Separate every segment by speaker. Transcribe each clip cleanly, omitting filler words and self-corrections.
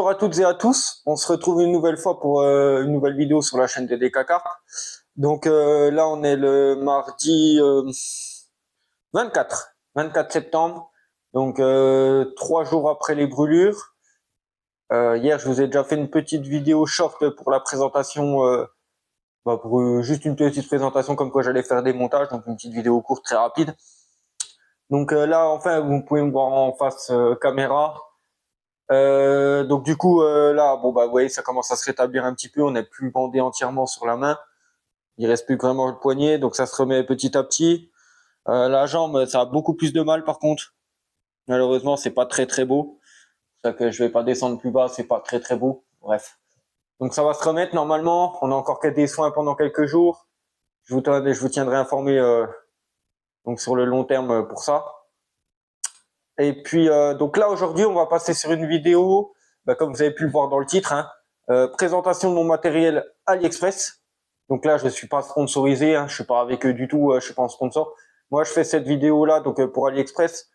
Speaker 1: Bonjour à toutes et à tous, on se retrouve une nouvelle fois pour une nouvelle vidéo sur la chaîne de DKCartes. Donc là on est le mardi 24 septembre, donc 3 jours après les brûlures. Hier je vous ai déjà fait une petite vidéo short pour la présentation, juste une petite présentation comme quoi j'allais faire des montages, donc une petite vidéo courte très rapide. Donc là enfin vous pouvez me voir en face caméra. Donc du coup là vous voyez ça commence à se rétablir un petit peu, on n'est plus bandé entièrement sur la main, il reste plus que vraiment le poignet, donc ça se remet petit à petit. La jambe ça a beaucoup plus de mal par contre, malheureusement c'est pas très très beau, c'est ça que je vais pas descendre plus bas, c'est pas très très beau, bref. Donc ça va se remettre normalement, on a encore des soins pendant quelques jours, je vous tiendrai informé donc sur le long terme pour ça. Et puis donc là aujourd'hui on va passer sur une vidéo, comme vous avez pu le voir dans le titre, présentation de mon matériel AliExpress. Donc là je suis pas sponsorisé, je suis pas avec eux du tout, je suis pas en sponsor. Moi je fais cette vidéo là donc pour AliExpress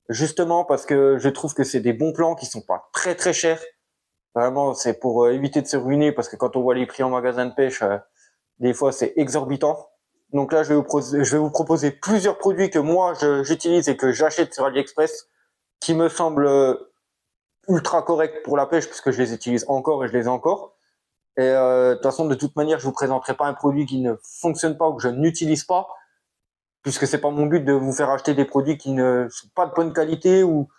Speaker 1: justement parce que je trouve que c'est des bons plans qui sont pas très très chers. Vraiment c'est pour éviter de se ruiner parce que quand on voit les prix en magasin de pêche, des fois c'est exorbitant. Donc là je vais vous proposer plusieurs produits que moi j'utilise et que j'achète sur AliExpress, qui me semble ultra correct pour la pêche, puisque je les utilise encore et je les ai encore. Et de toute façon, de toute manière, je vous présenterai pas un produit qui ne fonctionne pas ou que je n'utilise pas, puisque c'est pas mon but de vous faire acheter des produits qui ne sont pas de bonne qualité ou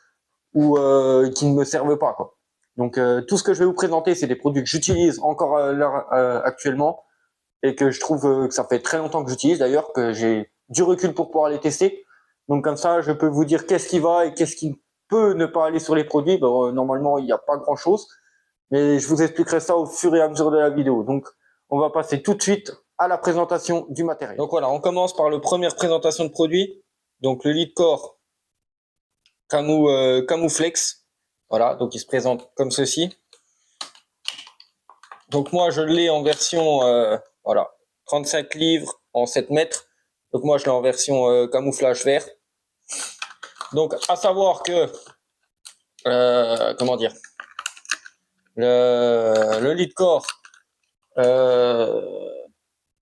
Speaker 1: qui ne me servent pas, quoi. Donc tout ce que je vais vous présenter, c'est des produits que j'utilise encore actuellement et que je trouve que ça fait très longtemps que j'utilise, d'ailleurs, que j'ai du recul pour pouvoir les tester. Donc comme ça, je peux vous dire qu'est-ce qui va et qu'est-ce qui peut ne pas aller sur les produits. Normalement, il n'y a pas grand-chose, mais je vous expliquerai ça au fur et à mesure de la vidéo. Donc, on va passer tout de suite à la présentation du matériel. Donc voilà, on commence par la première présentation de produit. Donc le Leadcore Camouflex. Voilà, donc il se présente comme ceci. Donc moi, je l'ai en version 35 livres en 7 mètres. Donc moi, je l'ai en version camouflage vert. Donc à savoir que comment dire, le Leadcore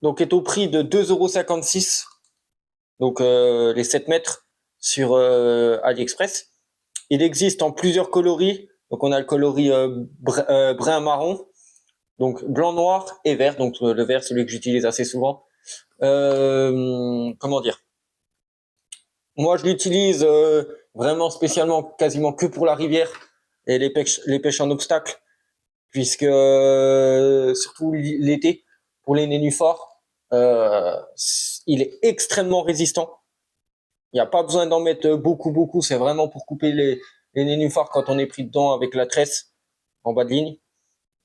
Speaker 1: donc est au prix de 2,56 €, donc les 7 mètres sur AliExpress. Il existe en plusieurs coloris, donc on a le coloris brun marron, donc blanc noir et vert, donc le vert celui que j'utilise assez souvent. Comment dire, moi je l'utilise vraiment spécialement quasiment que pour la rivière et les pêches en obstacle, puisque surtout l'été, pour les nénuphars, il est extrêmement résistant. Il n'y a pas besoin d'en mettre beaucoup, c'est vraiment pour couper les nénuphars quand on est pris dedans avec la tresse en bas de ligne.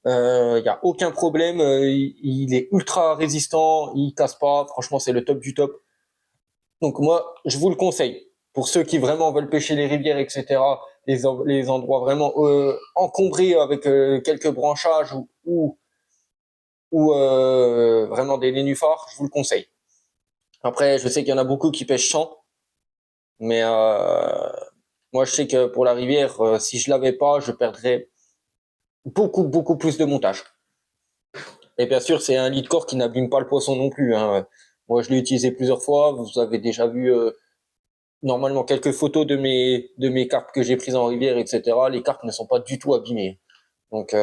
Speaker 1: Il n'y a aucun problème, il est ultra résistant, il casse pas, franchement c'est le top du top. Donc moi, je vous le conseille. Pour ceux qui vraiment veulent pêcher les rivières, etc., les endroits vraiment encombrés avec quelques branchages ou vraiment des nénuphars, je vous le conseille. Après, je sais qu'il y en a beaucoup qui pêchent sans, mais moi je sais que pour la rivière, si je l'avais pas, je perdrais beaucoup plus de montage. Et bien sûr, c'est un Leadcore qui n'abîme pas le poisson non plus, hein. Moi, je l'ai utilisé plusieurs fois. Vous avez déjà vu normalement quelques photos de mes carpes que j'ai prises en rivière, etc. Les carpes ne sont pas du tout abîmées. Donc,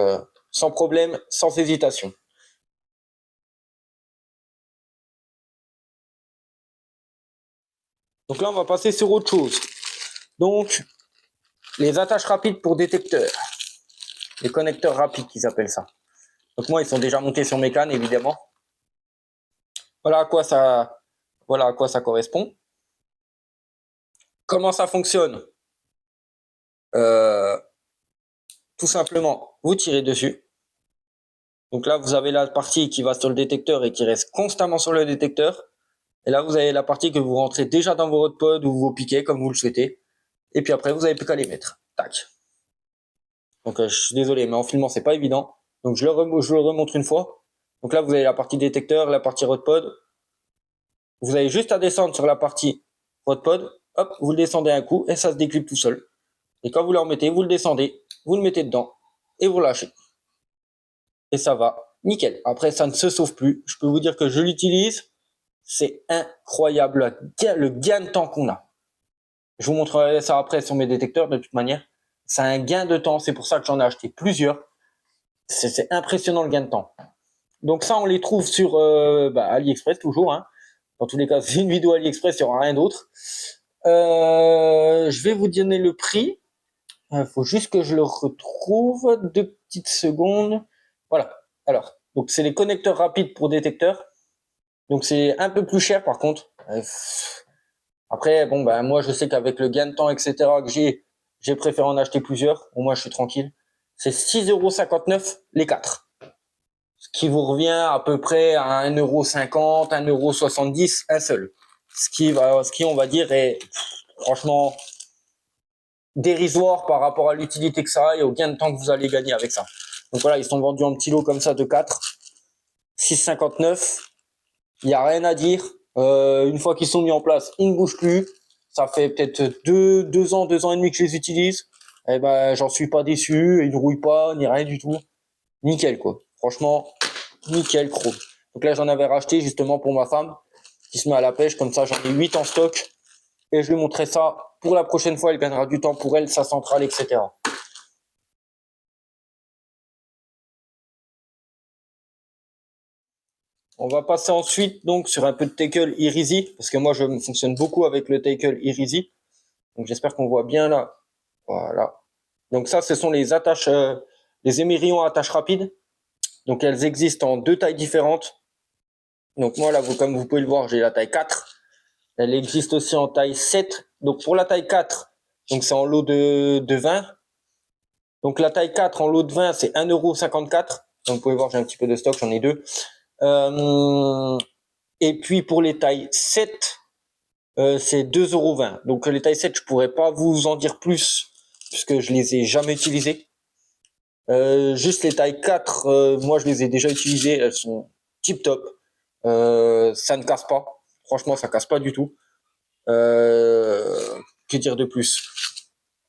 Speaker 1: sans problème, sans hésitation. Donc là, on va passer sur autre chose. Donc, les attaches rapides pour détecteurs. Les connecteurs rapides, qu'ils appellent ça. Donc moi, ils sont déjà montés sur mes cannes, évidemment. Voilà à quoi ça correspond. Comment ça fonctionne? Tout simplement, vous tirez dessus. Donc là, vous avez la partie qui va sur le détecteur et qui reste constamment sur le détecteur. Et là, vous avez la partie que vous rentrez déjà dans vos rod pods ou vos piquets, comme vous le souhaitez. Et puis après, vous n'avez plus qu'à les mettre. Tac. Donc je suis désolé, mais en filmant, c'est pas évident. Donc je le remontre une fois. Donc là, vous avez la partie détecteur, la partie rod pod. Vous avez juste à descendre sur la partie rod pod. Hop, vous le descendez un coup et ça se déclipe tout seul. Et quand vous le remettez, vous le descendez, vous le mettez dedans. et vous lâchez. Et ça va, nickel. Après, ça ne se sauve plus. Je peux vous dire que je l'utilise. C'est incroyable le gain de temps qu'on a. Je vous montrerai ça après sur mes détecteurs de toute manière. C'est un gain de temps. C'est pour ça que j'en ai acheté plusieurs. C'est impressionnant le gain de temps. Donc ça, on les trouve sur AliExpress toujours. Hein. Dans tous les cas, c'est une vidéo AliExpress, il n'y aura rien d'autre. Je vais vous donner le prix. Il faut juste que je le retrouve. 2 petites secondes. Voilà. Alors, donc c'est les connecteurs rapides pour détecteurs. Donc c'est un peu plus cher par contre. Après, bon ben moi je sais qu'avec le gain de temps, etc. que j'ai préféré en acheter plusieurs. Au moins je suis tranquille. C'est 6,59 € les 4. Ce qui vous revient à peu près à 1,50 €, 1,70 € un seul. Ce qui on va dire est franchement dérisoire par rapport à l'utilité que ça a et au gain de temps que vous allez gagner avec ça. Donc voilà, ils sont vendus en petits lots comme ça de 4. 6,59 €. Il n'y a rien à dire. Une fois qu'ils sont mis en place, ils ne bougent plus. Ça fait peut-être 2 ans, 2 ans et demi que je les utilise. Eh ben, j'en suis pas déçu. Ils ne rouillent pas, ni rien du tout. Nickel, quoi. Franchement, nickel, chrome. Donc là, j'en avais racheté justement pour ma femme qui se met à la pêche. Comme ça, j'en ai 8 en stock. Et je lui montrerai ça pour la prochaine fois. Elle gagnera du temps pour elle, sa centrale, etc. On va passer ensuite donc sur un peu de tackle Irizy, parce que moi je fonctionne beaucoup avec le tackle Irizy. Donc j'espère qu'on voit bien là. Voilà. Donc ça, ce sont les attaches, les émerillons à attache rapide. Donc elles existent en 2 tailles différentes. Donc moi là, comme vous pouvez le voir, j'ai la taille 4. Elle existe aussi en taille 7. Donc pour la taille 4, donc c'est en lot de 20. Donc la taille 4 en lot de 20, c'est 1,54 €. Donc vous pouvez voir, j'ai un petit peu de stock, j'en ai 2. Et puis pour les tailles 7, c'est 2,20 €. Donc les tailles 7, je pourrais pas vous en dire plus puisque je les ai jamais utilisées. Juste les tailles 4, moi je les ai déjà utilisées, elles sont tip top. Ça ne casse pas. Franchement, ça casse pas du tout. Que dire de plus?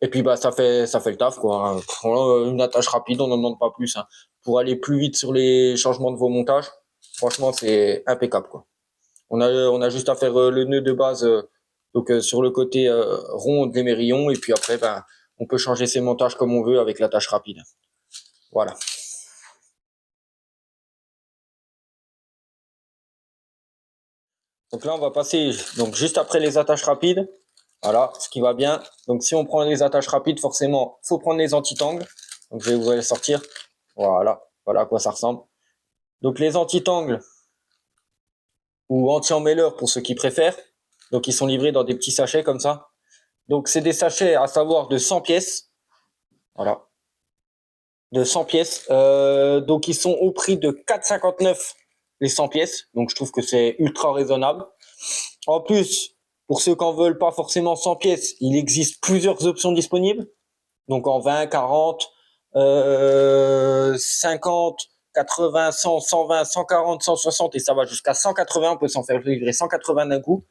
Speaker 1: Et puis bah ça fait le taf quoi. Une attache rapide, on n'en demande pas plus. Hein. Pour aller plus vite sur les changements de vos montages, franchement c'est impeccable quoi. On a juste à faire le nœud de base sur le côté rond de l'émerillon et puis après ben on peut changer ses montages comme on veut avec l'attache rapide. Voilà. Donc là on va passer donc juste après les attaches rapides. Voilà, ce qui va bien. Donc si on prend les attaches rapides, forcément, faut prendre les anti-tangles. Donc je vais vous les sortir. Voilà, voilà à quoi ça ressemble. Donc les anti-tangles ou anti-emmêleurs pour ceux qui préfèrent. Donc ils sont livrés dans des petits sachets comme ça. Donc c'est des sachets à savoir de 100 pièces. Voilà. De 100 pièces. Donc ils sont au prix de 4,59 les 100 pièces. Donc je trouve que c'est ultra raisonnable. En plus, pour ceux qui en veulent pas forcément 100 pièces, il existe plusieurs options disponibles. Donc en 20, 40, 50, 80, 100, 120, 140, 160 et ça va jusqu'à 180. On peut s'en faire livrer 180 d'un coup.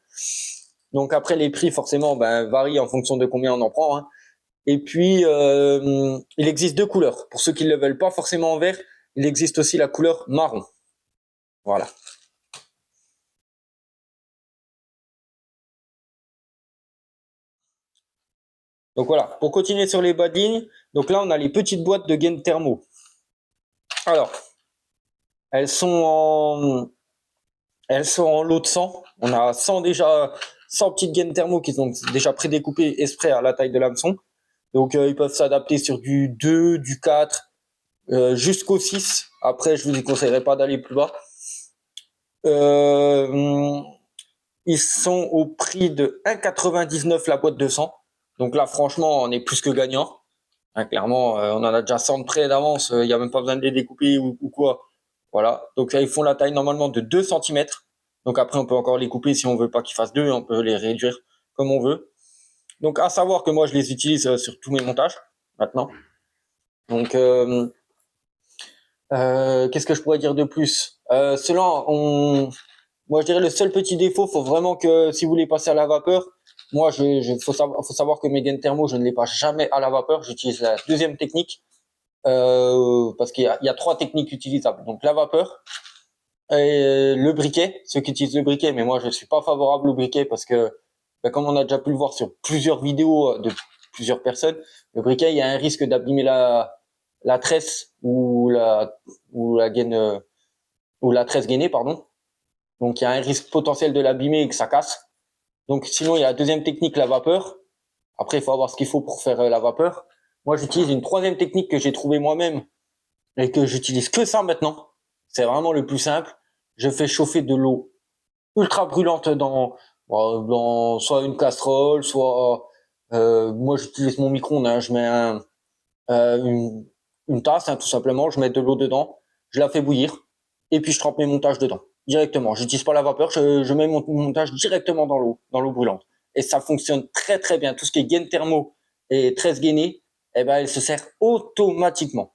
Speaker 1: Donc après les prix forcément varient en fonction de combien on en prend. Hein. Et puis il existe 2 couleurs. Pour ceux qui ne le veulent pas forcément en vert, il existe aussi la couleur marron. Voilà. Donc voilà, pour continuer sur les bas de ligne, donc là on a les petites boîtes de gaines thermo. Alors, elles sont en lot de 100. On a 100 déjà, 100 petites gaines thermo qui sont déjà prédécoupées exprès à la taille de l'hameçon. Donc ils peuvent s'adapter sur du 2, du 4, jusqu'au 6. Après, je vous conseillerais pas d'aller plus bas. Ils sont au prix de 1,99 la boîte de 100. Donc là, franchement, on est plus que gagnant. Hein, clairement, on en a déjà 100 de près d'avance. Il n'y a même pas besoin de les découper ou quoi. Voilà. Donc là, ils font la taille normalement de 2 cm. Donc après, on peut encore les couper si on veut pas qu'ils fassent 2. On peut les réduire comme on veut. Donc à savoir que moi, je les utilise sur tous mes montages maintenant. Donc qu'est-ce que je pourrais dire de plus moi je dirais le seul petit défaut, faut vraiment que si vous voulez passer à la vapeur, moi faut savoir que mes gaines thermo, je ne les passe jamais à la vapeur, j'utilise la deuxième technique. parce qu'il y a 3 techniques utilisables. Donc la vapeur, et le briquet, ceux qui utilisent le briquet, mais moi je ne suis pas favorable au briquet parce que, comme on a déjà pu le voir sur plusieurs vidéos de plusieurs personnes, le briquet, il y a un risque d'abîmer la tresse ou la gaine, ou la tresse gainée, pardon. Donc il y a un risque potentiel de l'abîmer et que ça casse. Donc sinon, il y a la deuxième technique, la vapeur. Après, il faut avoir ce qu'il faut pour faire la vapeur. Moi, j'utilise une troisième technique que j'ai trouvée moi-même et que j'utilise que ça maintenant. C'est vraiment le plus simple. Je fais chauffer de l'eau ultra brûlante dans soit une casserole, soit moi j'utilise mon micro-ondes. Hein, je mets une tasse, hein, tout simplement. Je mets de l'eau dedans, je la fais bouillir et puis je trempe mes montages dedans directement. J'utilise pas la vapeur, je mets mon montage directement dans l'eau brûlante et ça fonctionne très très bien. Tout ce qui est gaine thermo et tresse gainée, eh ben elle se sert automatiquement.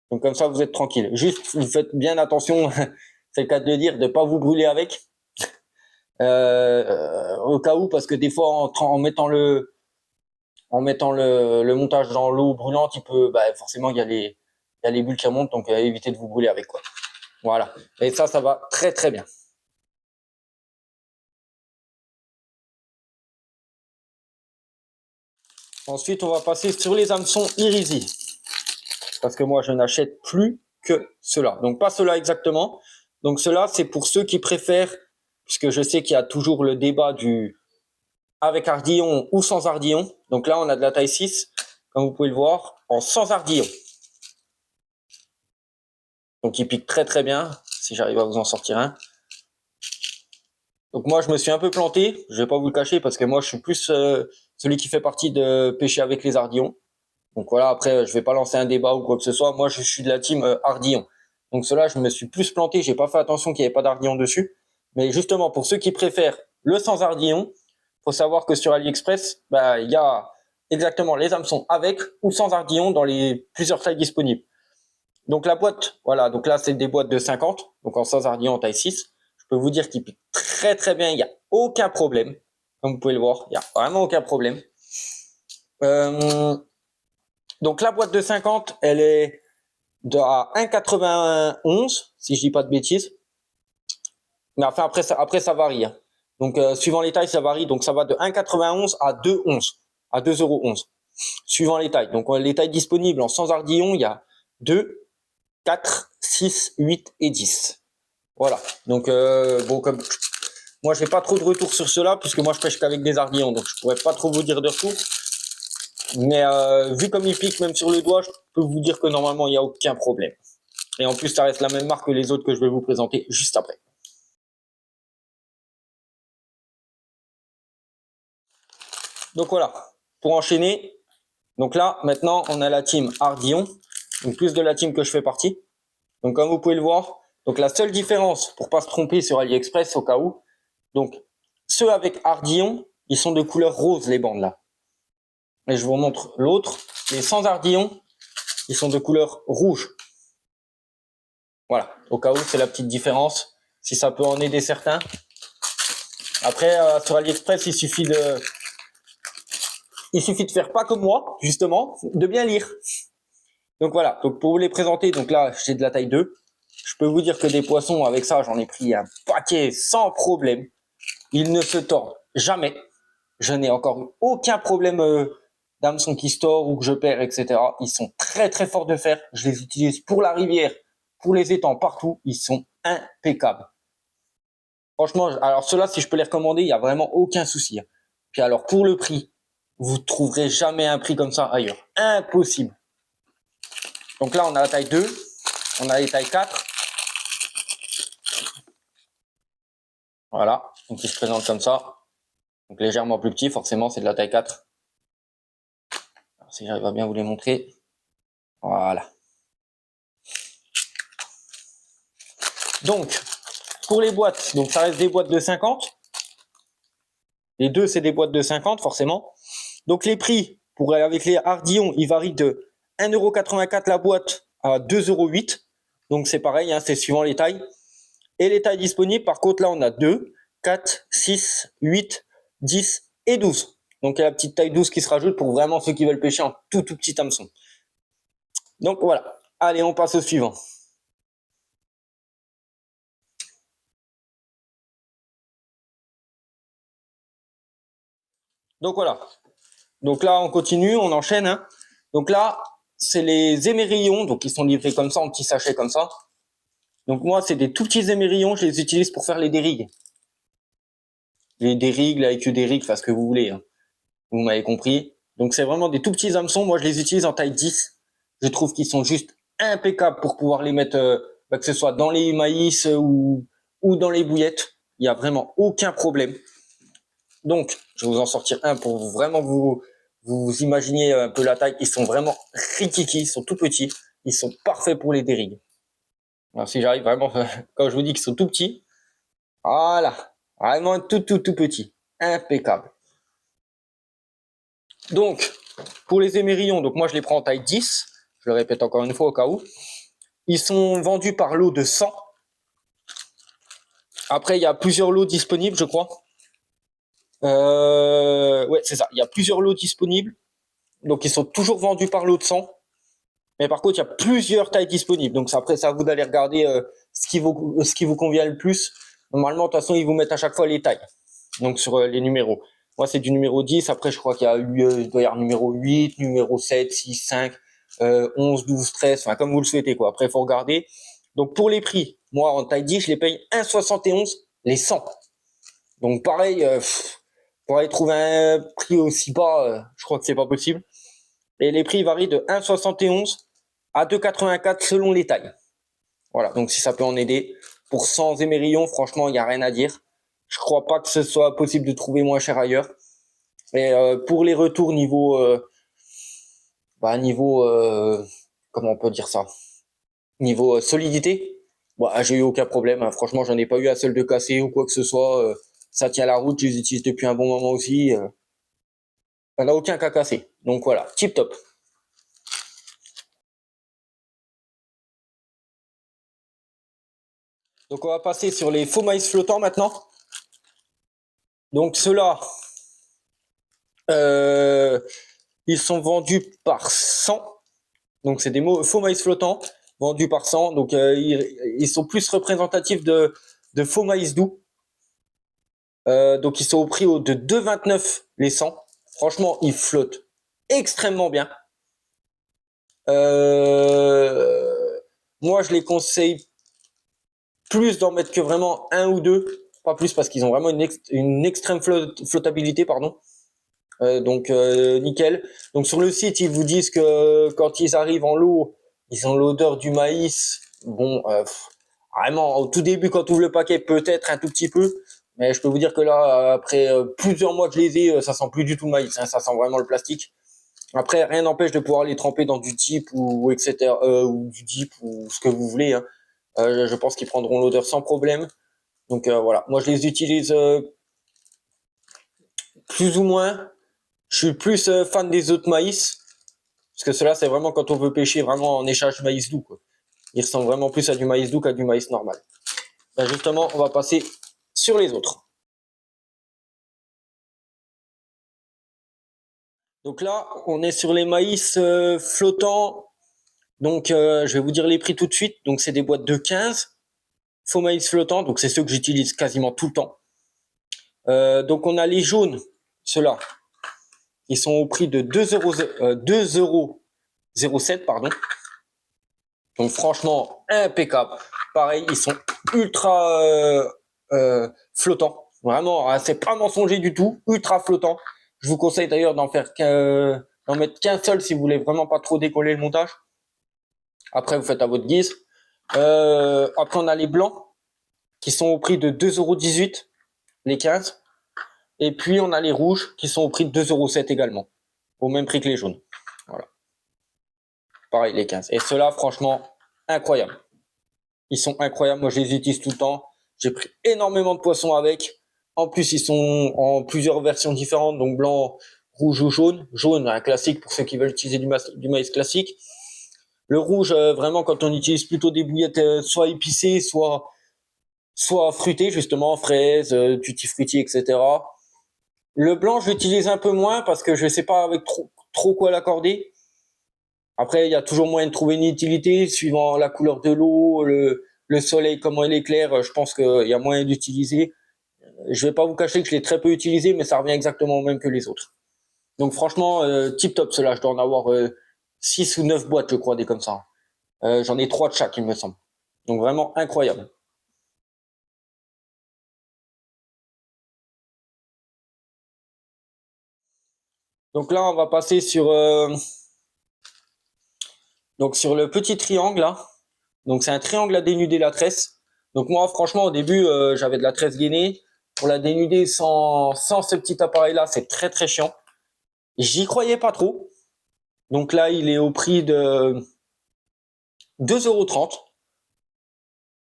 Speaker 1: Donc comme ça vous êtes tranquille. Juste vous faites bien attention, c'est le cas de le dire, de pas vous brûler avec. Au cas où, parce que des fois en mettant le montage dans l'eau brûlante, forcément il y a les bulles qui remontent, donc évitez de vous brûler avec, quoi. Voilà. Et ça va très très bien. Ensuite, on va passer sur les hameçons Irizy, parce que moi je n'achète plus que cela. Donc pas cela exactement. Donc cela, c'est pour ceux qui préfèrent, puisque je sais qu'il y a toujours le débat du avec ardillon ou sans ardillon. Donc là, on a de la taille 6, comme vous pouvez le voir, en sans ardillon. Donc il pique très très bien, si j'arrive à vous en sortir un. Donc moi, je me suis un peu planté, je vais pas vous le cacher, parce que moi, je suis plus celui qui fait partie de pêcher avec les ardillons. Donc voilà, après, je vais pas lancer un débat ou quoi que ce soit. Moi, je suis de la team ardillon. Donc cela, je me suis plus planté, j'ai pas fait attention qu'il n'y avait pas d'ardillon dessus. Mais justement, pour ceux qui préfèrent le sans ardillon, faut savoir que sur AliExpress, il y a exactement les hameçons avec ou sans ardillon dans les plusieurs tailles disponibles. Donc la boîte, voilà, donc là c'est des boîtes de 50, donc en sans ardillon en taille 6. Je peux vous dire qu'il pique très très bien, il n'y a aucun problème. Comme vous pouvez le voir, il n'y a vraiment aucun problème. Donc la boîte de 50, elle est à 1,91, si je dis pas de bêtises. Mais enfin après ça varie. Hein. Donc suivant les tailles, ça varie. Donc ça va de 1,91 à 2,11, à 2,11 €, suivant les tailles. Donc les tailles disponibles en sans ardillon, il y a 2, 4, 6, 8 et 10. Voilà. Donc comme moi j'ai pas trop de retours sur cela puisque moi je pêche qu'avec des ardillons, donc je pourrais pas trop vous dire de retour. Mais vu comme il pique même sur le doigt, je peux vous dire que normalement il n'y a aucun problème. Et en plus ça reste la même marque que les autres que je vais vous présenter juste après. Donc voilà, pour enchaîner, donc là maintenant on a la team Ardillon, donc plus de la team que je fais partie. Donc comme vous pouvez le voir, donc la seule différence pour pas se tromper sur AliExpress au cas où, donc ceux avec Ardillon, ils sont de couleur rose les bandes là. Et je vous montre l'autre, les sans Ardillon, ils sont de couleur rouge. Voilà, au cas où c'est la petite différence, si ça peut en aider certains. Après sur AliExpress, il suffit de faire pas comme moi, justement, de bien lire. Donc voilà, donc pour vous les présenter, donc là j'ai de la taille 2. Je peux vous dire que des poissons avec ça, j'en ai pris un paquet sans problème. Ils ne se tordent jamais. Je n'ai encore eu aucun problème d'hameçon qui se tord ou que je perds, etc. Ils sont très très forts de fer. Je les utilise pour la rivière, pour les étangs, partout. Ils sont impeccables. Franchement, alors ceux-là, si je peux les recommander, il n'y a vraiment aucun souci. Puis alors pour le prix, vous ne trouverez jamais un prix comme ça ailleurs. Impossible. Donc là, on a la taille 2, on a les tailles 4. Voilà, donc il se présente comme ça. Donc légèrement plus petit, forcément, c'est de la taille 4. Alors, si j'arrive à bien vous les montrer. Voilà. Donc, pour les boîtes, donc ça reste des boîtes de 50. Les deux, c'est des boîtes de 50, forcément. Donc les prix, avec les Ardillon, ils varient de 1,84 € la boîte à 2,08 €. Donc c'est pareil, hein, c'est suivant les tailles. Et les tailles disponibles, par contre, là, on a 2, 4, 6, 8, 10 et 12. Donc il y a la petite taille 12 qui se rajoute pour vraiment ceux qui veulent pêcher en tout petit hameçon. Donc voilà. Allez, on passe au suivant. Donc voilà. Donc là, on continue, on enchaîne. Hein. Donc là, c'est les émerillons, donc ils sont livrés comme ça, en petits sachets comme ça. Donc moi, c'est des tout petits émerillons, je les utilise pour faire les dérigues. Les dérigues, la écu dérigue, enfin ce que vous voulez. Hein. Vous m'avez compris. Donc c'est vraiment des tout petits hameçons. Moi, je les utilise en taille 10. Je trouve qu'ils sont juste impeccables pour pouvoir les mettre, que ce soit dans les maïs ou dans les bouillettes. Il n'y a vraiment aucun problème. Donc, je vais vous en sortir un pour vraiment vous imaginer un peu la taille. Ils sont vraiment rikiki, ils sont tout petits. Ils sont parfaits pour les dérigues. Alors, si j'arrive vraiment, quand je vous dis qu'ils sont tout petits, voilà. Vraiment tout petit. Impeccable. Donc, pour les émerillons, donc moi je les prends en taille 10. Je le répète encore une fois au cas où. Ils sont vendus par lot de 100. Après, il y a plusieurs lots disponibles, je crois. Ouais, c'est ça. Il y a plusieurs lots disponibles. Donc, ils sont toujours vendus par lot de 100. Mais par contre, il y a plusieurs tailles disponibles. Donc, après, c'est à vous d'aller regarder ce qui vous convient le plus. Normalement, de toute façon, ils vous mettent à chaque fois les tailles. Donc, sur les numéros. Moi, c'est du numéro 10. Après, je crois qu'il y a il doit y avoir numéro 8, numéro 7, 6, 5, 11, 12, 13. Enfin, comme vous le souhaitez, quoi. Après, il faut regarder. Donc, pour les prix, moi, en taille 10, je les paye 1,71 les 100. Donc, pareil, pour aller trouver un prix aussi bas, je crois que c'est pas possible. Et les prix varient de 1,71 à 2,84 selon les tailles. Voilà, donc si ça peut en aider. Pour 100 émerillons, franchement, il n'y a rien à dire. Je crois pas que ce soit possible de trouver moins cher ailleurs. Et pour les retours niveau comment on peut dire ça, niveau solidité, j'ai eu aucun problème. Hein. Franchement, j'en ai pas eu un seul de cassé ou quoi que ce soit. Ça tient la route, je les utilise depuis un bon moment aussi. On n'a aucun cas cassé. Donc voilà, tip top. Donc on va passer sur les faux maïs flottants maintenant. Donc ceux-là, ils sont vendus par 100. Donc c'est des faux maïs flottants vendus par 100. Donc ils sont plus représentatifs de faux maïs doux. Donc ils sont au prix de 2,29 les 100. Franchement, ils flottent extrêmement bien. Moi, je les conseille plus d'en mettre que vraiment un ou deux, pas plus parce qu'ils ont vraiment une extrême flottabilité, pardon. Donc nickel. Donc sur le site, ils vous disent que quand ils arrivent en lot, ils ont l'odeur du maïs. Bon, vraiment au tout début quand tu ouvres le paquet, peut-être un tout petit peu, mais je peux vous dire que là, après plusieurs mois que je les ai, ça sent plus du tout le maïs. Hein, ça sent vraiment le plastique. Après, rien n'empêche de pouvoir les tremper dans du dip ou etc. Ou du dip ou ce que vous voulez. Hein. Je pense qu'ils prendront l'odeur sans problème. Donc voilà, moi je les utilise plus ou moins. Je suis plus fan des autres maïs, parce que cela c'est vraiment quand on veut pêcher vraiment en échange de maïs doux. Quoi. Il ressemble vraiment plus à du maïs doux qu'à du maïs normal. Ben justement, on va passer sur les autres. Donc là, on est sur les maïs flottants. Donc je vais vous dire les prix tout de suite. Donc c'est des boîtes de 15 faux maïs flottants. Donc c'est ceux que j'utilise quasiment tout le temps. Donc on a les jaunes, ceux-là. Ils sont au prix de 2,07 €, pardon. Donc franchement, impeccable. Pareil, ils sont ultra flottants. Vraiment, hein, c'est pas mensonger du tout. Ultra flottants. Je vous conseille d'ailleurs d'en mettre qu'un seul si vous voulez vraiment pas trop décoller le montage. Après, vous faites à votre guise. Après, on a les blancs qui sont au prix de 2,18 € les 15. Et puis, on a les rouges qui sont au prix de 2,07 € également. Au même prix que les jaunes. Voilà. Pareil, les 15. Et ceux-là, franchement, incroyable. Ils sont incroyables. Moi, je les utilise tout le temps. J'ai pris énormément de poissons avec. En plus, ils sont en plusieurs versions différentes, donc blanc, rouge ou jaune. Jaune, un classique pour ceux qui veulent utiliser du maïs classique. Le rouge, vraiment, quand on utilise plutôt des bouillettes soit épicées, soit fruitées, justement, fraises, tutti frutti, etc. Le blanc, j'utilise un peu moins parce que je sais pas avec trop quoi l'accorder. Après, il y a toujours moyen de trouver une utilité suivant la couleur de l'eau, le soleil, comment il éclaire. Je pense qu'il y a moyen d'utiliser. Je vais pas vous cacher que je l'ai très peu utilisé, mais ça revient exactement au même que les autres. Donc franchement, tip top cela. Je dois en avoir 6 ou 9 boîtes, je crois, des comme ça. J'en ai 3 de chaque, il me semble. Donc vraiment incroyable. Donc là, on va passer sur le petit triangle là. Donc c'est un triangle à dénuder la tresse. Donc moi, franchement, au début, j'avais de la tresse gainée. Pour la dénuder sans ce petit appareil là, c'est très très chiant. J'y croyais pas trop. Donc là, il est au prix de 2,30 €.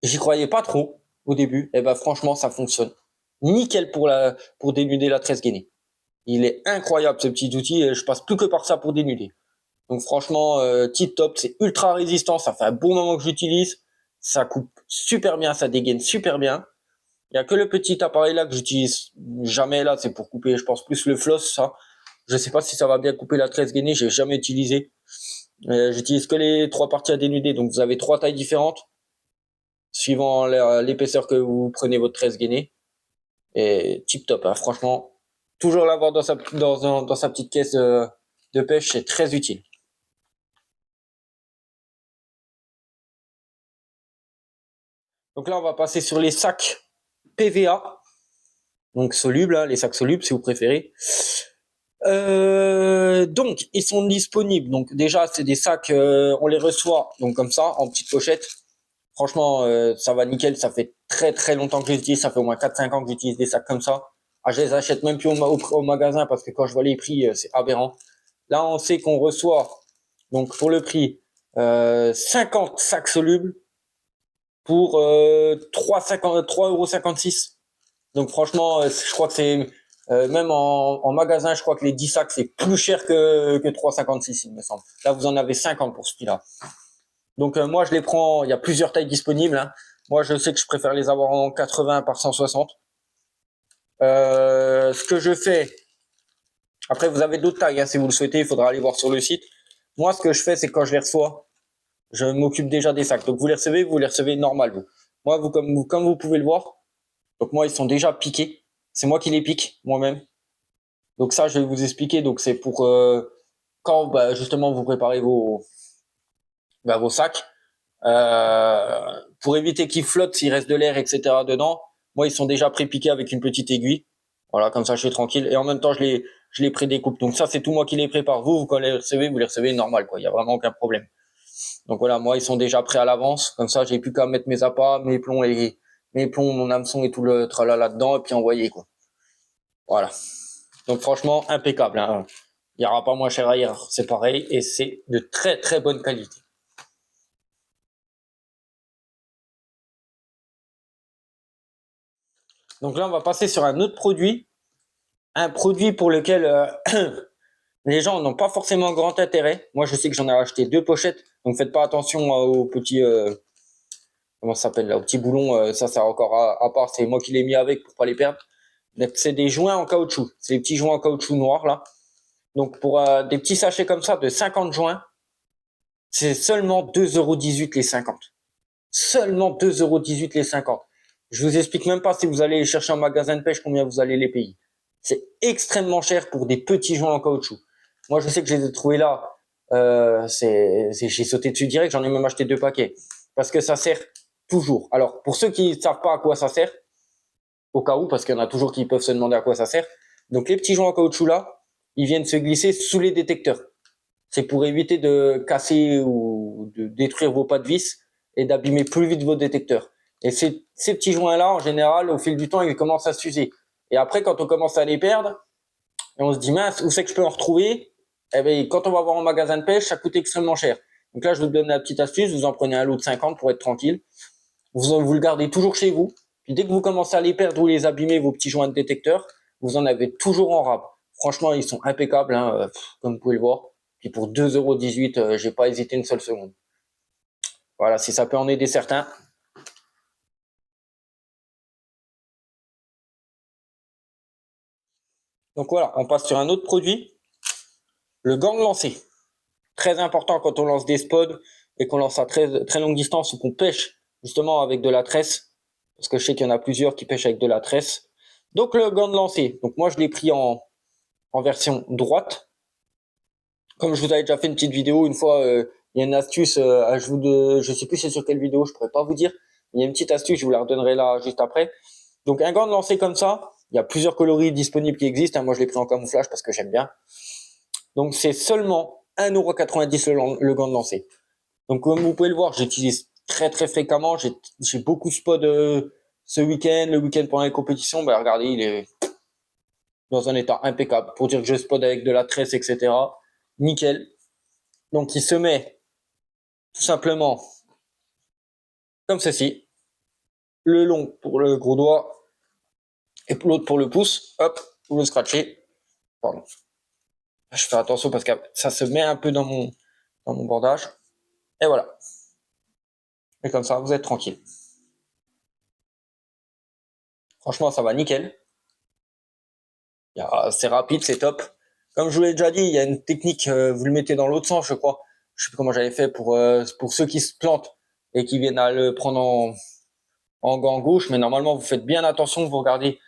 Speaker 1: J'y croyais pas trop au début. Et ben franchement, ça fonctionne. Nickel pour dénuder la tresse gainée. Il est incroyable ce petit outil et je passe plus que par ça pour dénuder. Donc franchement, tip top, c'est ultra résistant, ça fait un bon moment que j'utilise, ça coupe super bien, ça dégaine super bien. Il y a que le petit appareil là que j'utilise jamais là, c'est pour couper, je pense plus le floss ça. Je sais pas si ça va bien couper la tresse gainée, j'ai jamais utilisé. J'utilise que les 3 parties à dénuder, donc vous avez 3 tailles différentes suivant l'épaisseur que vous prenez votre tresse gainée. Et tip top, hein, franchement, toujours l'avoir dans sa petite caisse de pêche, c'est très utile. Donc là, on va passer sur les sacs PVA, donc solubles, hein, les sacs solubles si vous préférez. Donc, ils sont disponibles. Donc déjà, c'est des sacs, on les reçoit donc comme ça, en petite pochette. Franchement, ça va nickel. Ça fait très très longtemps que j'utilise. Ça fait au moins 4-5 ans que j'utilise des sacs comme ça. Ah, je les achète même plus au magasin parce que quand je vois les prix, c'est aberrant. Là, on sait qu'on reçoit, donc pour le prix, 50 sacs solubles pour 3,56 €. Donc franchement, je crois que c'est même en magasin, je crois que les 10 sacs c'est plus cher que 3,56 il me semble. Là, vous en avez 50 pour celui-là. Donc moi, je les prends. Il y a plusieurs tailles disponibles, hein. Moi, je sais que je préfère les avoir en 80 par 160. Ce que je fais, après, vous avez d'autres tailles, hein, si vous le souhaitez, il faudra aller voir sur le site. Moi, ce que je fais, c'est que quand je les reçois, je m'occupe déjà des sacs. Donc vous les recevez normal, vous. Moi, comme vous pouvez le voir, donc moi, ils sont déjà piqués. C'est moi qui les pique moi-même. Donc ça, je vais vous expliquer. Donc c'est pour quand justement vous préparez vos sacs, pour éviter qu'ils flottent s'il reste de l'air, etc. dedans. Moi, ils sont déjà pré-piqués avec une petite aiguille. Voilà, comme ça, je suis tranquille. Et en même temps, je les pré-découpe. Donc ça, c'est tout moi qui les prépare. Vous, quand vous les recevez normal, quoi. Il y a vraiment aucun problème. Donc voilà, moi, ils sont déjà prêts à l'avance. Comme ça, j'ai plus qu'à mettre mes appâts, mes plombs, mon hameçon et tout le tralala là-dedans, et puis envoyer, quoi. Voilà. Donc franchement, impeccable, hein. Il n'y aura pas moins cher ailleurs, c'est pareil, et c'est de très très bonne qualité. Donc là, on va passer sur un produit pour lequel les gens n'ont pas forcément grand intérêt. Moi, je sais que j'en ai acheté 2 pochettes, donc faites pas attention aux petits, comment ça s'appelle là, aux petits boulons. Ça, c'est encore à part. C'est moi qui l'ai mis avec pour pas les perdre. C'est des joints en caoutchouc. C'est des petits joints en caoutchouc noirs là. Donc pour des petits sachets comme ça de 50 joints, c'est seulement 2,18 € les 50. Seulement 2,18 € les 50. Je vous explique même pas si vous allez chercher un magasin de pêche combien vous allez les payer. C'est extrêmement cher pour des petits joints en caoutchouc. Moi, je sais que je les ai trouvés là. J'ai sauté dessus direct. J'en ai même acheté 2 paquets parce que ça sert toujours. Alors, pour ceux qui ne savent pas à quoi ça sert, au cas où, parce qu'il y en a toujours qui peuvent se demander à quoi ça sert. Donc, les petits joints en caoutchouc là, ils viennent se glisser sous les détecteurs. C'est pour éviter de casser ou de détruire vos pas de vis et d'abîmer plus vite vos détecteurs. Et ces petits joints-là, en général, au fil du temps, ils commencent à s'user. Et après, quand on commence à les perdre, et on se dit, mince, où c'est que je peux en retrouver? Eh bien, quand on va voir en magasin de pêche, ça coûte extrêmement cher. Donc là, je vous donne la petite astuce, vous en prenez un lot de 50 pour être tranquille. Vous le gardez toujours chez vous. Puis dès que vous commencez à les perdre ou les abîmer, vos petits joints de détecteur, vous en avez toujours en rab. Franchement, ils sont impeccables, hein, comme vous pouvez le voir. Puis pour 2,18 €, j'ai pas hésité une seule seconde. Voilà, si ça peut en aider certains. Donc voilà, on passe sur un autre produit, le gant de lancer. Très important quand on lance des spots et qu'on lance à très, très longue distance ou qu'on pêche justement avec de la tresse. Parce que je sais qu'il y en a plusieurs qui pêchent avec de la tresse. Donc le gant de lancer. Donc moi je l'ai pris en version droite. Comme je vous avais déjà fait une petite vidéo une fois, il y a une astuce, je sais plus c'est sur quelle vidéo, je pourrais pas vous dire. Il y a une petite astuce, je vous la redonnerai là juste après. Donc un gant de lancer comme ça, il y a plusieurs coloris disponibles qui existent. Moi je l'ai pris en camouflage parce que j'aime bien. Donc c'est seulement 1,90 € le gant de lancer. Donc comme vous pouvez le voir, j'utilise très très fréquemment. J'ai beaucoup de spots ce week-end, le week-end pendant les compétitions. Ben regardez, il est dans un état impeccable. Pour dire que je spot avec de la tresse, etc. Nickel. Donc il se met tout simplement comme ceci. Le long pour le gros doigt et l'autre pour le pouce. Hop, vous le scratchez. Pardon. Je fais attention parce que ça se met un peu dans mon bordage. Et voilà. Et comme ça, vous êtes tranquille. Franchement, ça va nickel. C'est rapide, c'est top. Comme je vous l'ai déjà dit, il y a une technique, vous le mettez dans l'autre sens, je crois. Je sais plus comment j'avais fait pour ceux qui se plantent et qui viennent à le prendre en gant gauche, mais normalement, vous faites bien attention, vous regardez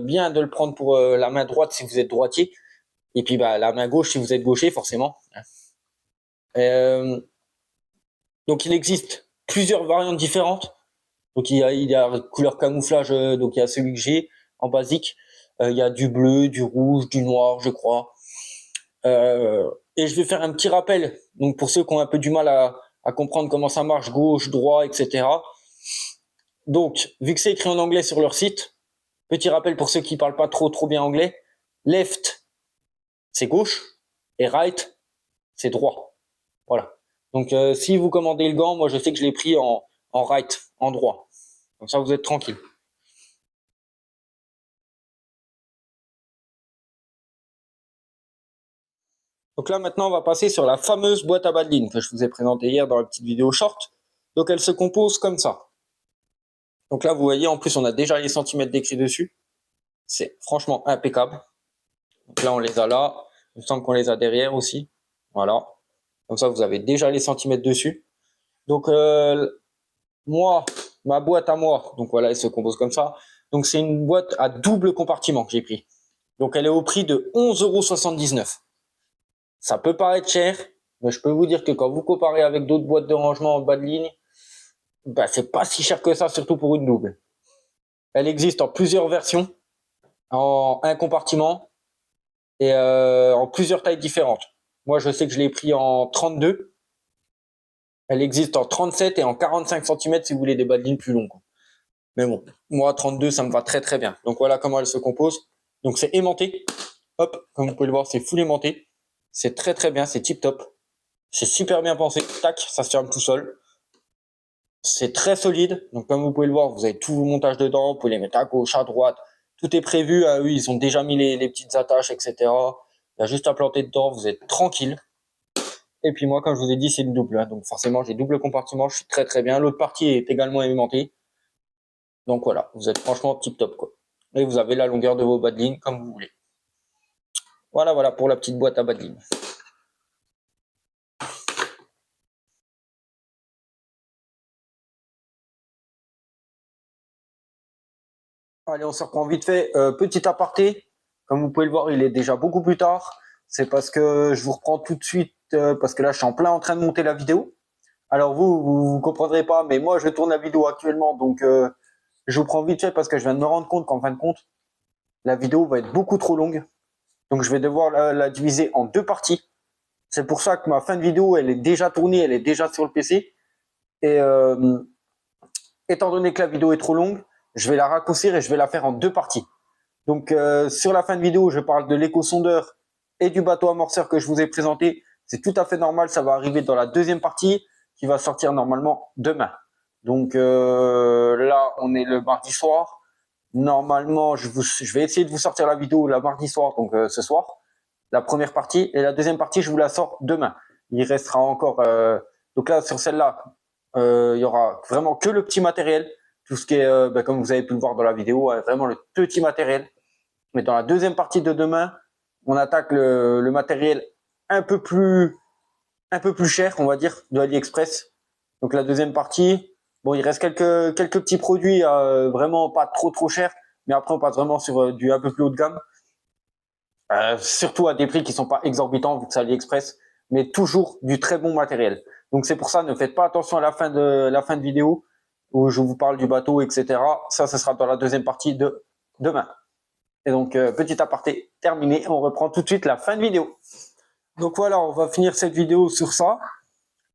Speaker 1: bien de le prendre pour la main droite si vous êtes droitier, et puis bah, la main gauche si vous êtes gaucher, forcément. Euh, donc il existe plusieurs variantes différentes. Donc il y a couleur camouflage, donc il y a celui que j'ai en basique. Il y a du bleu, du rouge, du noir, je crois. Et je vais faire un petit rappel. Donc pour ceux qui ont un peu du mal à comprendre comment ça marche, gauche, droit, etc. Donc vu que c'est écrit en anglais sur leur site, petit rappel pour ceux qui parlent pas trop bien anglais. Left, c'est gauche, et right, c'est droit. Voilà. Donc si vous commandez le gant, moi je sais que je l'ai pris en right, en droit. Comme ça vous êtes tranquille. Donc là, maintenant, on va passer sur la fameuse boîte à badline que je vous ai présentée hier dans la petite vidéo short. Donc elle se compose comme ça. Donc là, vous voyez, en plus, on a déjà les centimètres d'écrit dessus. C'est franchement impeccable. Donc là, on les a là. Il me semble qu'on les a derrière aussi. Voilà. Comme ça, vous avez déjà les centimètres dessus. Donc moi, ma boîte à moi, donc voilà, elle se compose comme ça. Donc c'est une boîte à double compartiment que j'ai pris. Donc elle est au prix de 11,79 €. Ça peut paraître cher, mais je peux vous dire que quand vous comparez avec d'autres boîtes de rangement en bas de ligne, bah, c'est pas si cher que ça, surtout pour une double. Elle existe en plusieurs versions, en un compartiment et en plusieurs tailles différentes. Moi, je sais que je l'ai pris en 32. Elle existe en 37 et en 45 cm si vous voulez des bas de ligne plus longs. Mais bon, moi, 32, ça me va très très bien. Donc voilà comment elle se compose. Donc c'est aimanté. Hop, comme vous pouvez le voir, c'est full aimanté. C'est très très bien, c'est tip top. C'est super bien pensé. Tac, ça se ferme tout seul. C'est très solide. Donc, comme vous pouvez le voir, vous avez tout vos montages dedans. Vous pouvez les mettre à gauche, à droite. Tout est prévu. Eux, ils ont déjà mis les petites attaches, etc. Il y a juste à planter dedans. Vous êtes tranquille. Et puis moi, comme je vous ai dit, c'est une double. Hein. Donc, forcément, j'ai double compartiment. Je suis très, très bien. L'autre partie est également aimentée. Donc, voilà. Vous êtes franchement tip top, quoi. Et vous avez la longueur de vos bas de ligne comme vous voulez. Voilà, voilà pour la petite boîte à bas de ligne. Allez, on se reprend vite fait. Petit aparté, comme vous pouvez le voir, il est déjà beaucoup plus tard. C'est parce que je vous reprends tout de suite, parce que là, je suis en plein en train de monter la vidéo. Alors vous comprendrez pas, mais moi, je tourne la vidéo actuellement, donc je vous prends vite fait parce que je viens de me rendre compte qu'en fin de compte, la vidéo va être beaucoup trop longue. Donc je vais devoir la diviser en deux parties. C'est pour ça que ma fin de vidéo, elle est déjà tournée, elle est déjà sur le PC. Et étant donné que la vidéo est trop longue, je vais la raccourcir et je vais la faire en deux parties. Donc sur la fin de vidéo, je parle de l'éco-sondeur et du bateau amorceur que je vous ai présenté. C'est tout à fait normal, ça va arriver dans la deuxième partie qui va sortir normalement demain. Donc là, on est le mardi soir. Normalement, je vais essayer de vous sortir la vidéo la mardi soir, donc ce soir, la première partie. Et la deuxième partie, je vous la sors demain. Il restera encore... donc là, sur celle-là, il y aura vraiment que le petit matériel. Tout ce qui est, comme vous avez pu le voir dans la vidéo, vraiment le petit matériel. Mais dans la deuxième partie de demain, on attaque le matériel un peu plus un peu plus cher, on va dire, de AliExpress. Donc la deuxième partie, bon, il reste quelques petits produits vraiment pas trop cher, mais après on passe vraiment sur du un peu plus haut de gamme. Surtout à des prix qui sont pas exorbitants vu que c'est AliExpress, mais toujours du très bon matériel. Donc c'est pour ça, ne faites pas attention à la fin de vidéo où je vous parle du bateau, etc. Ça, ce sera dans la deuxième partie de demain. Et donc petit aparté terminé, on reprend tout de suite la fin de vidéo. Donc voilà, on va finir cette vidéo sur ça.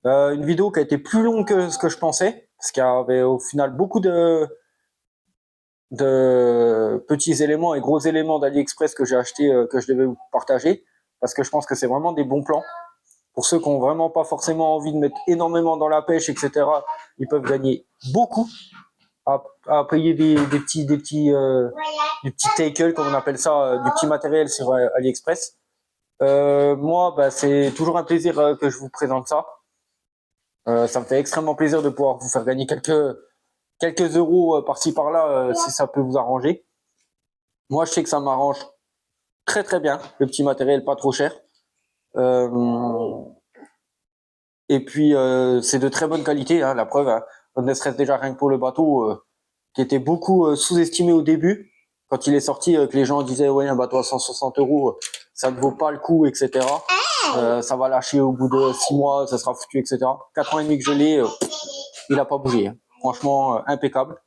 Speaker 1: Une vidéo qui a été plus longue que ce que je pensais, parce qu'il y avait au final beaucoup de petits éléments et gros éléments d'AliExpress que j'ai acheté, que je devais vous partager, parce que je pense que c'est vraiment des bons plans. Pour ceux qui n'ont vraiment pas forcément envie de mettre énormément dans la pêche, etc., ils peuvent gagner beaucoup à payer des petits tackles, comme on appelle ça, du petit matériel sur AliExpress. Moi, c'est toujours un plaisir que je vous présente ça. Ça me fait extrêmement plaisir de pouvoir vous faire gagner quelques euros par-ci par-là si ça peut vous arranger. Moi, je sais que ça m'arrange très bien, le petit matériel pas trop cher. Et puis, c'est de très bonne qualité, hein, la preuve, hein, ne serait-ce déjà rien que pour le bateau, qui était beaucoup sous-estimé au début, quand il est sorti, que les gens disaient, ouais, un bateau à 160 euros, ça ne vaut pas le coup, etc. Ça va lâcher au bout de 6 mois, ça sera foutu, etc. 4 ans et demi que je l'ai, il n'a pas bougé. Hein. Franchement, impeccable.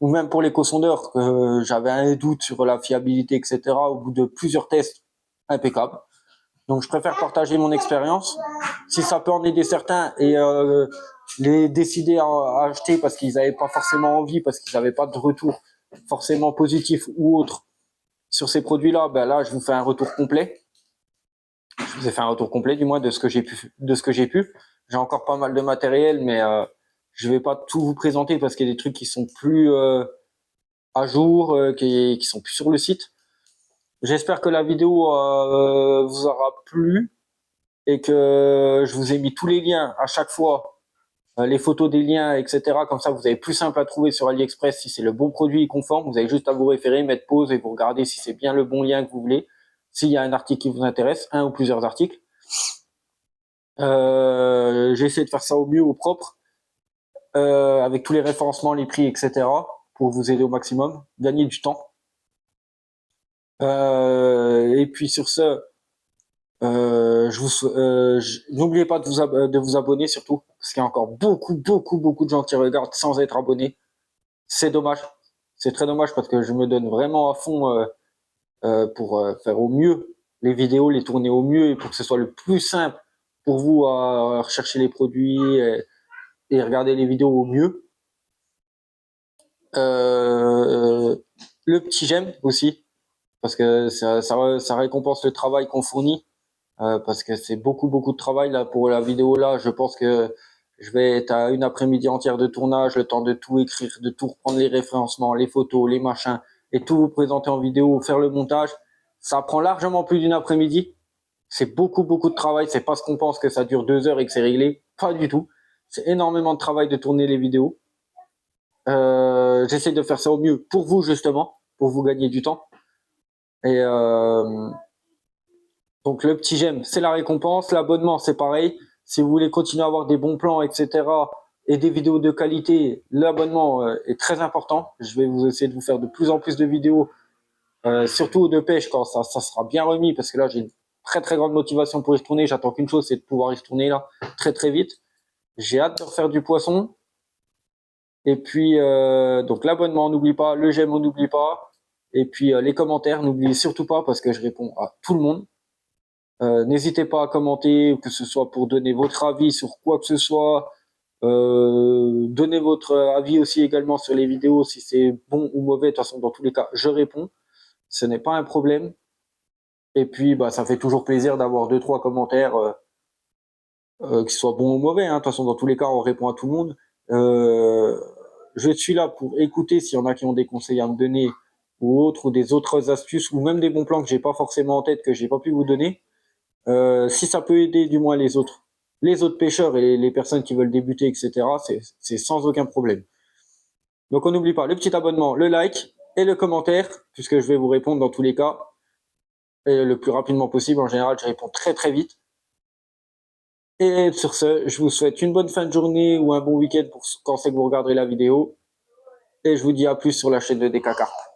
Speaker 1: Ou même pour les co-sondeurs, j'avais un doute sur la fiabilité, etc. Au bout de plusieurs tests, impeccable. Donc je préfère partager mon expérience. Si ça peut en aider certains et les décider à acheter parce qu'ils n'avaient pas forcément envie, parce qu'ils n'avaient pas de retour forcément positif ou autre sur ces produits-là, là je vous fais un retour complet. Je vous ai fait un retour complet du moins de ce que j'ai pu. J'ai encore pas mal de matériel, mais je vais pas tout vous présenter parce qu'il y a des trucs qui sont plus à jour, qui sont plus sur le site. J'espère que la vidéo vous aura plu et que je vous ai mis tous les liens à chaque fois, les photos des liens, etc. Comme ça, vous avez plus simple à trouver sur AliExpress si c'est le bon produit conforme. Vous avez juste à vous référer, mettre pause et vous regardez si c'est bien le bon lien que vous voulez. S'il y a un article qui vous intéresse, un ou plusieurs articles. J'essaie de faire ça au mieux, au propre, avec tous les référencements, les prix, etc. pour vous aider au maximum, gagner du temps. Et puis sur ce, n'oubliez pas de vous abonner surtout, parce qu'il y a encore beaucoup de gens qui regardent sans être abonnés. C'est dommage. C'est très dommage parce que je me donne vraiment à fond pour faire au mieux les vidéos, les tourner au mieux et pour que ce soit le plus simple pour vous à rechercher les produits et regarder les vidéos au mieux. Le petit j'aime aussi, parce que ça récompense le travail qu'on fournit. Parce que c'est beaucoup de travail là pour la vidéo là. Je pense que je vais être à une après-midi entière de tournage, le temps de tout écrire, de tout reprendre les référencements, les photos, les machins, et tout vous présenter en vidéo, faire le montage. Ça prend largement plus d'une après-midi. C'est beaucoup de travail. C'est pas ce qu'on pense que ça dure 2 heures et que c'est réglé. Pas du tout. C'est énormément de travail de tourner les vidéos. J'essaie de faire ça au mieux pour vous justement, pour vous gagner du temps. Et donc le petit j'aime, c'est la récompense. L'abonnement, c'est pareil. Si vous voulez continuer à avoir des bons plans, etc., et des vidéos de qualité, l'abonnement est très important. Je vais vous essayer de vous faire de plus en plus de vidéos, surtout de pêche quand ça sera bien remis, parce que là j'ai une très grande motivation pour y retourner. J'attends qu'une chose, c'est de pouvoir y retourner là très vite. J'ai hâte de refaire du poisson. Et puis donc l'abonnement, on n'oublie pas, le j'aime, on n'oublie pas. Et puis les commentaires, n'oubliez surtout pas parce que je réponds à tout le monde. N'hésitez pas à commenter, que ce soit pour donner votre avis sur quoi que ce soit. Donnez votre avis aussi également sur les vidéos, si c'est bon ou mauvais. De toute façon, dans tous les cas, je réponds. Ce n'est pas un problème. Et puis, ça fait toujours plaisir d'avoir 2-3 commentaires, qu'ils soient bons ou mauvais. Hein. De toute façon, dans tous les cas, on répond à tout le monde. Je suis là pour écouter s'il y en a qui ont des conseils à me donner ou autres, ou des autres astuces, ou même des bons plans que j'ai pas forcément en tête, que j'ai pas pu vous donner. Si ça peut aider du moins les autres pêcheurs et les personnes qui veulent débuter, etc., c'est sans aucun problème. Donc on n'oublie pas le petit abonnement, le like et le commentaire, puisque je vais vous répondre dans tous les cas, et le plus rapidement possible. En général, je réponds très vite. Et sur ce, je vous souhaite une bonne fin de journée ou un bon week-end pour quand c'est que vous regarderez la vidéo. Et je vous dis à plus sur la chaîne de DK Cartes.